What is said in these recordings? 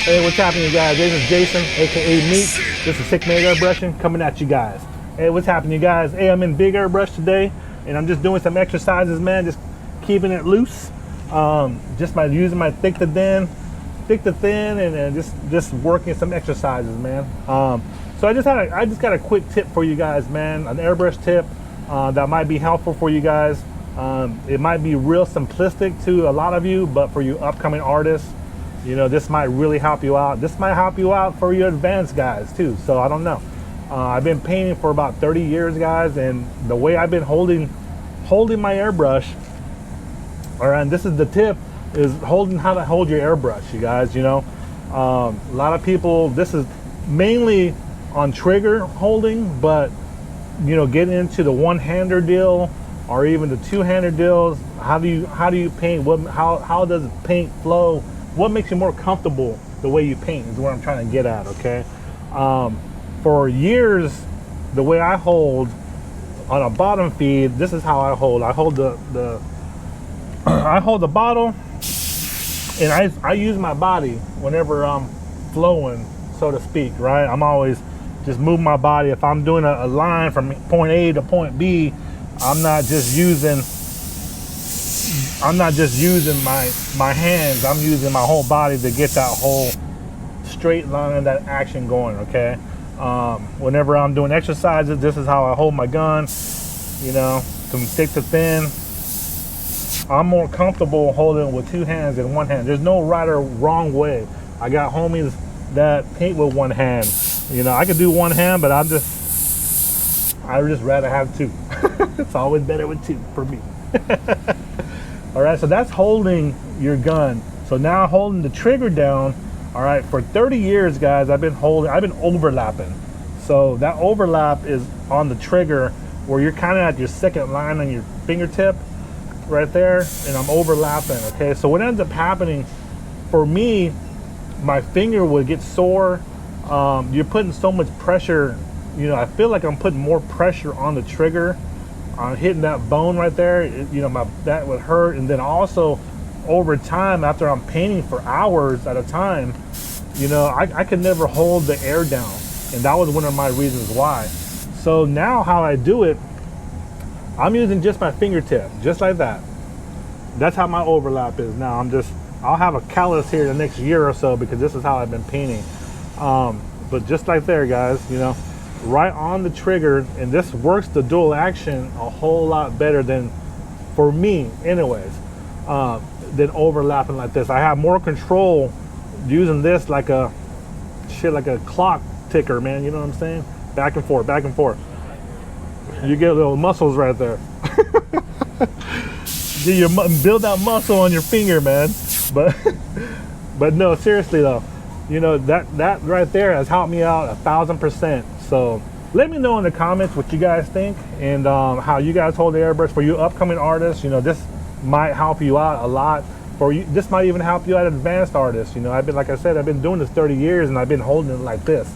Hey, what's happening, you guys? This is Jason, aka Meat. This is SIC-MADE airbrushing coming at you guys. Hey, what's happening, you guys? Hey, I'm in big airbrush today, and I'm just doing some exercises, man. Just keeping it loose. Just by using my thick to thin, and just working some exercises, man. So I just got a quick tip for you guys, man. An airbrush tip that might be helpful for you guys. It might be real simplistic to a lot of you, but for you upcoming artists, you know, this might really help you out. This might help you out for your advanced guys too. So I don't know. I've been painting for about 30 years, guys, and the way I've been holding my airbrush, all right, and this is the tip, is how to hold your airbrush, you guys. You know, a lot of people, this is mainly on trigger holding, but you know, getting into the one-hander deal or even the two-hander deals, how do you paint? How does paint flow? What makes you more comfortable the way you paint is what I'm trying to get at, okay? For years, the way I hold on a bottom feed, this is how I hold. I hold I hold the bottle, and I use my body whenever I'm flowing, so to speak, right? I'm always just moving my body. If I'm doing a line from point A to point B, I'm not just using my hands. I'm using my whole body to get that whole straight line, that action going, okay? Whenever I'm doing exercises, this is how I hold my gun, you know, from thick to thin. I'm more comfortable holding with two hands than one hand. There's no right or wrong way. I got homies that paint with one hand. You know, I could do one hand, but I just rather have two. It's always better with two for me. All right, so that's holding your gun. So now holding the trigger down. All right, for 30 years, guys, I've been overlapping. So that overlap is on the trigger where you're kind of at your second line on your fingertip right there, and I'm overlapping, okay? So what ends up happening for me, my finger would get sore. You're putting so much pressure, you know, I feel like I'm putting more pressure on the trigger, on hitting that bone right there. You know, that would hurt. And then also over time, after I'm painting for hours at a time, you know, I could never hold the air down, and that was one of my reasons why. So now how I do it, I'm using just my fingertip, just like that. That's how my overlap is now. I'll have a callus here the next year or so because this is how I've been painting. But just like there, guys, you know, right on the trigger, and this works the dual action a whole lot better than, for me anyways, than overlapping like this. I have more control using this like a clock ticker, man. You know what I'm saying? Back and forth, back and forth. You get little muscles right there. Build that muscle on your finger, man. But no, seriously though, you know, that right there has helped me out 1000%. So let me know in the comments what you guys think, and how you guys hold the airbrush for you upcoming artists. You know, this might help you out a lot. For you, this might even help you out advanced artists. You know, like I said, I've been doing this 30 years, and I've been holding it like this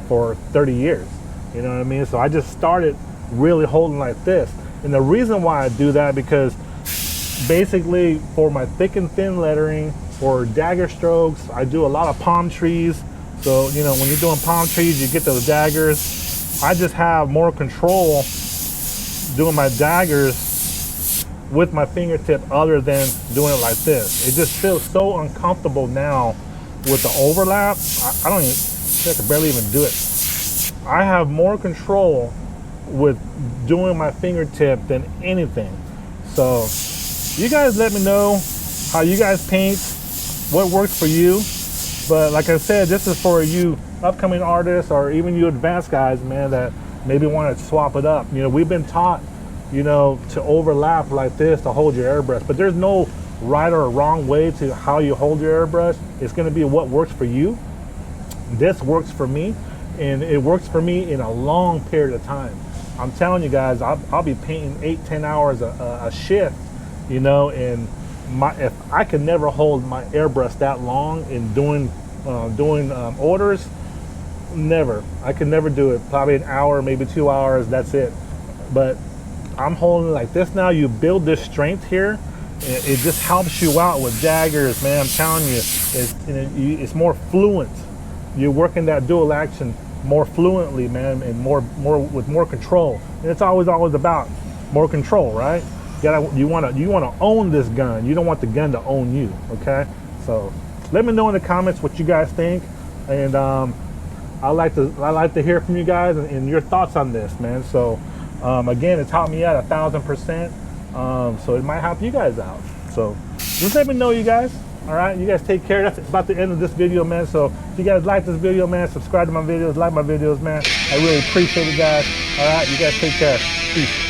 for 30 years. You know what I mean? So I just started really holding like this. And the reason why I do that, because basically for my thick and thin lettering, for dagger strokes, I do a lot of palm trees. So, you know, when you're doing palm trees, you get those daggers. I just have more control doing my daggers with my fingertip other than doing it like this. It just feels so uncomfortable now with the overlap. I can barely even do it. I have more control with doing my fingertip than anything. So you guys let me know how you guys paint, what works for you. But like I said, this is for you upcoming artists or even you advanced guys, man, that maybe want to swap it up. You know, we've been taught, you know, to overlap like this to hold your airbrush, but there's no right or wrong way to how you hold your airbrush. It's going to be what works for you. This works for me, and it works for me in a long period of time. I'm telling you guys, I'll be painting 8-10 hours a shift, you know, and if I could never hold my airbrush that long in doing orders, never. I could never do it. Probably an hour, maybe 2 hours, that's it. But I'm holding like this now. You build this strength here it just helps you out with daggers, man. I'm telling you, it's more fluent. You're working that dual action more fluently, man, and more with more control. And it's always about more control, right? You want to own this gun. You don't want the gun to own you. Okay, so let me know in the comments what you guys think, and I like to hear from you guys and your thoughts on this, man. So again, it's helped me out 1,000%. So it might help you guys out. So just let me know, you guys. All right, you guys take care. That's about the end of this video, man. So if you guys like this video, man, subscribe to my videos, like my videos, man. I really appreciate it, guys. All right, you guys take care. Peace.